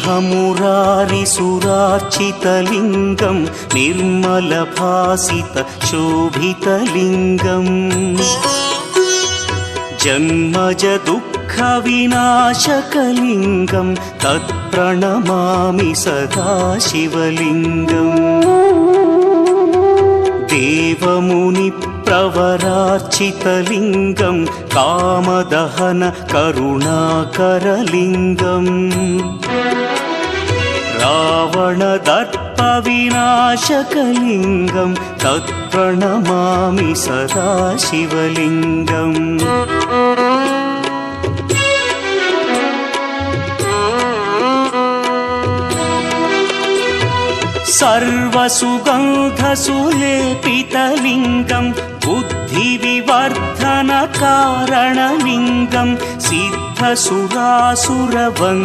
ब्रह्ममुरारिसुरार्चितलिङ्गं निर्मलभासितशोभितलिङ्गम् जन्मजदुःखविनाशकलिङ्गं तत्प्रणमामि सदा शिवलिङ्गम् देवमुनिप्रवरार्चितलिङ्गं कामदहन करुणाकरलिङ्गम् रावणदर्पविनाशकलिङ्गं तत्प्रणमामि सदा शिवलिङ्गम् सर्वसुगन्धसुलेपितलिङ्गं बुद्धिविवर्धनकारणलिङ्गं सिद्धसुरासुरवन्द्यलिङ्गम्